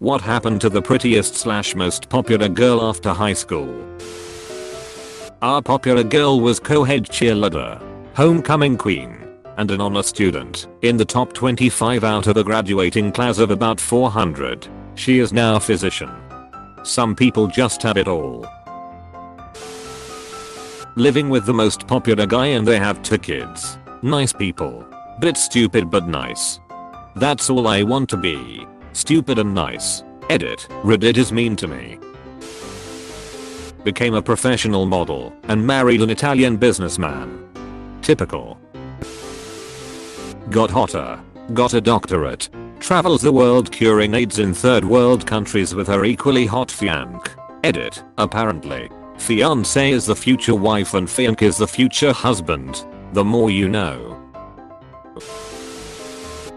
What happened to the prettiest slash most popular girl after high school? Our popular girl was co-head cheerleader, homecoming queen, and an honor student in the top 25 out of a graduating class of about 400. She is now a physician. Some people just have it all. Living with the most popular guy and they have 2 kids. Nice people. Bit stupid but nice. That's all I want to be. Stupid and nice. Edit. Reddit is mean to me. Became a professional model and married an Italian businessman. Typical. Got hotter. Got a doctorate. Travels the world curing AIDS in third world countries with her equally hot fiancé. Edit. Apparently. Fiancé is the future wife and fiancé is the future husband. The more you know.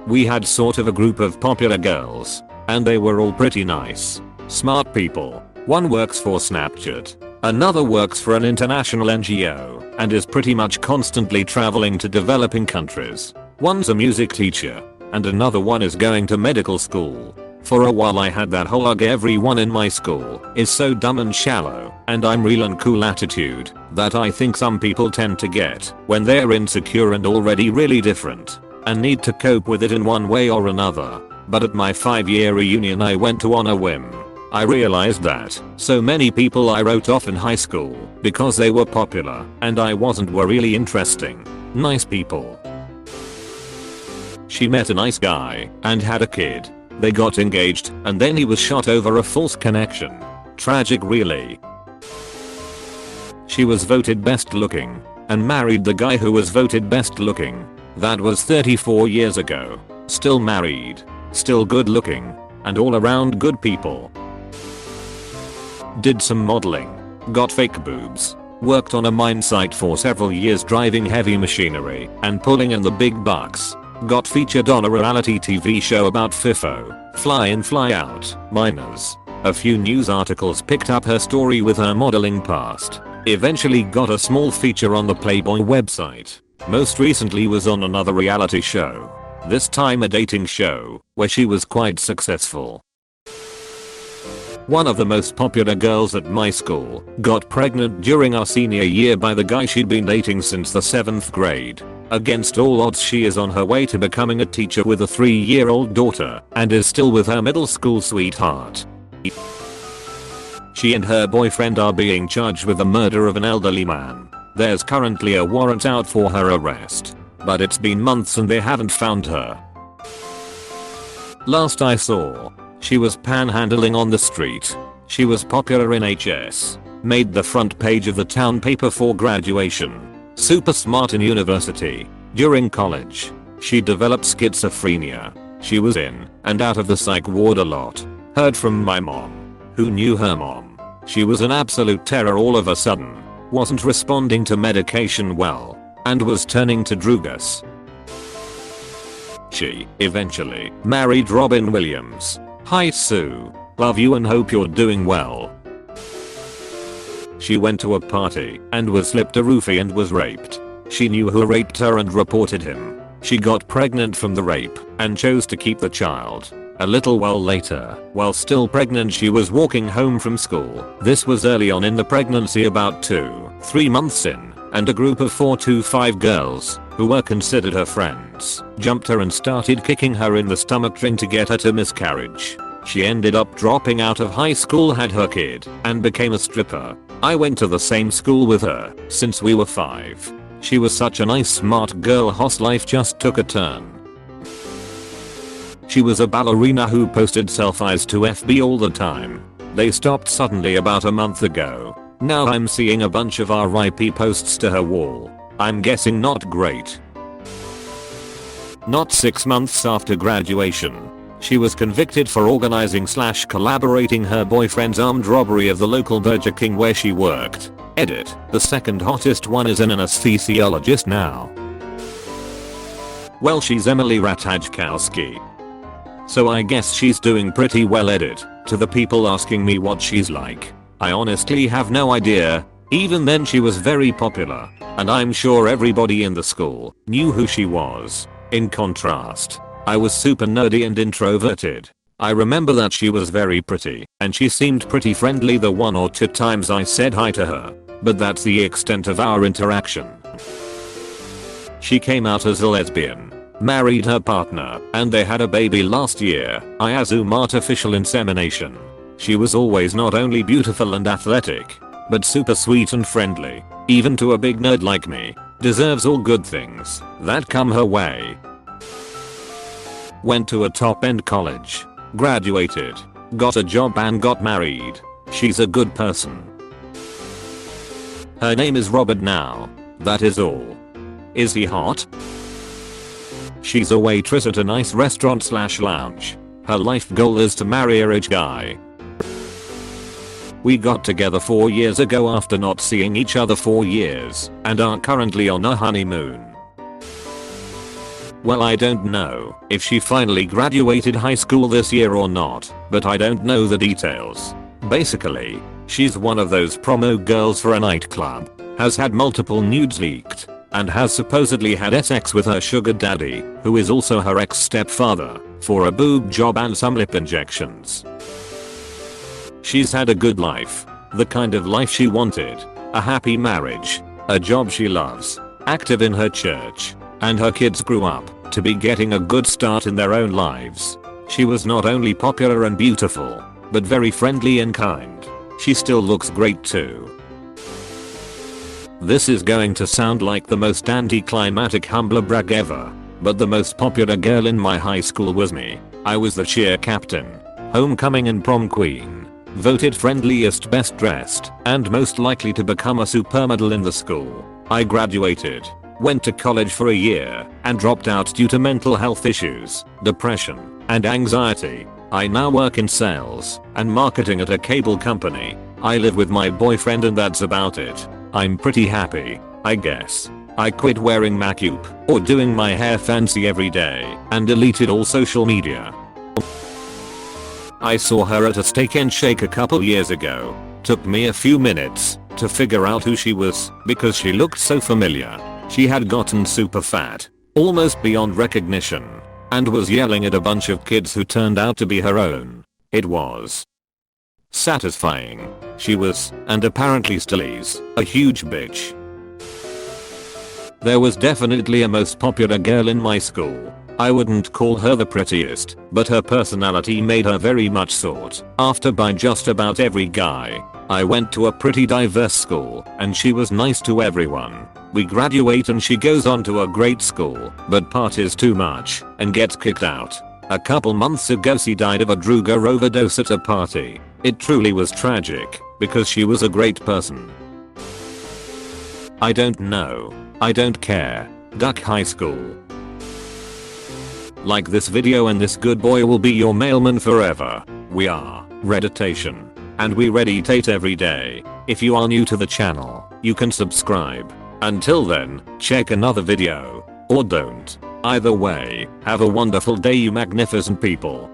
We had sort of a group of popular girls. And they were all pretty nice. Smart people. One works for Snapchat. Another works for an international NGO and is pretty much constantly traveling to developing countries. One's a music teacher. And another one is going to medical school. For a while I had that whole everyone in my school is so dumb and shallow and I'm real and cool attitude that I think some people tend to get when they're insecure and already really different and need to cope with it in one way or another. But at my 5-year reunion I went to on a whim. I realized that so many people I wrote off in high school because they were popular and I wasn't were really interesting. Nice people. She met a nice guy and had a kid. They got engaged and then he was shot over a false connection. Tragic really. She was voted best looking and married the guy who was voted best looking. That was 34 years ago. Still married. Still good looking. And all around good people. Did some modeling. Got fake boobs. Worked on a mine site for several years driving heavy machinery and pulling in the big bucks. Got featured on a reality TV show about FIFO, fly in fly out, miners. A few news articles picked up her story with her modeling past. Eventually got a small feature on the Playboy website. Most recently was on another reality show. This time a dating show, where she was quite successful. One of the most popular girls at my school got pregnant during our senior year by the guy she'd been dating since the 7th grade. Against all odds she is on her way to becoming a teacher with a 3-year-old daughter and is still with her middle school sweetheart. She and her boyfriend are being charged with the murder of an elderly man. There's currently a warrant out for her arrest. But it's been months and they haven't found her. Last I saw, she was panhandling on the street. She was popular in HS. Made the front page of the town paper for graduation. Super smart in university. During college, she developed schizophrenia. She was in and out of the psych ward a lot. Heard from my mom, who knew her mom. She was an absolute terror all of a sudden. Wasn't responding to medication well. And was turning to drugs. She eventually married Robin Williams. Hi Sue. Love you and hope you're doing well. She went to a party and was slipped a roofie and was raped. She knew who raped her and reported him. She got pregnant from the rape and chose to keep the child. A little while later, while still pregnant she was walking home from school. This was early on in the pregnancy, about 2-3 months in, and a group of 4 to 5 girls, who were considered her friends, jumped her and started kicking her in the stomach trying to get her to miscarriage. She ended up dropping out of high school, had her kid, and became a stripper. I went to the same school with her since we were 5. She was such a nice smart girl. Hoss life just took a turn. She was a ballerina who posted selfies to FB all the time. They stopped suddenly about a month ago. Now I'm seeing a bunch of RIP posts to her wall. I'm guessing not great. Not 6 months after graduation, she was convicted for organizing/collaborating her boyfriend's armed robbery of the local Burger King where she worked. Edit. The second hottest one is an anesthesiologist now. Well, she's Emily Ratajkowski. So I guess she's doing pretty well. Edit. To the people asking me what she's like, I honestly have no idea. Even then she was very popular, and I'm sure everybody in the school knew who she was. In contrast, I was super nerdy and introverted. I remember that she was very pretty and she seemed pretty friendly the 1 or 2 times I said hi to her. But that's the extent of our interaction. She came out as a lesbian, married her partner, and they had a baby last year. I assume artificial insemination. She was always not only beautiful and athletic, but super sweet and friendly, even to a big nerd like me. Deserves all good things that come her way. Went to a top-end college, graduated, got a job and got married. She's a good person. Her name is Robert now. That is all. Is he hot? She's a waitress at a nice restaurant/lounge. Her life goal is to marry a rich guy. We got together 4 years ago after not seeing each other for years and are currently on a honeymoon. Well, I don't know if she finally graduated high school this year or not, but I don't know the details. Basically, she's one of those promo girls for a nightclub, has had multiple nudes leaked, and has supposedly had sex with her sugar daddy, who is also her ex-stepfather, for a boob job and some lip injections. She's had a good life, the kind of life she wanted, a happy marriage, a job she loves, active in her church, and her kids grew up to be getting a good start in their own lives. She was not only popular and beautiful, but very friendly and kind. She still looks great too. This is going to sound like the most anticlimactic humble brag ever, but the most popular girl in my high school was me. I was the cheer captain, homecoming and prom queen, voted friendliest, best dressed, and most likely to become a supermodel in the school. I graduated, went to college for a year, and dropped out due to mental health issues, depression, and anxiety. I now work in sales and marketing at a cable company. I live with my boyfriend and that's about it. I'm pretty happy, I guess. I quit wearing makeup or doing my hair fancy every day and deleted all social media. I saw her at a Steak and Shake a couple years ago. Took me a few minutes to figure out who she was because she looked so familiar. She had gotten super fat, almost beyond recognition, and was yelling at a bunch of kids who turned out to be her own. It was satisfying. She was, and apparently still is, a huge bitch. There was definitely a most popular girl in my school. I wouldn't call her the prettiest, but her personality made her very much sought after by just about every guy. I went to a pretty diverse school, and she was nice to everyone. We graduate and she goes on to a great school, but parties too much and gets kicked out. A couple months ago she died of a drug overdose at a party. It truly was tragic, because she was a great person. I don't know. I don't care. Duck high school. Like this video and this good boy will be your mailman forever. We are Redditation, and we redditate every day. If you are new to the channel, you can subscribe. Until then, check another video, or don't. Either way, have a wonderful day you magnificent people.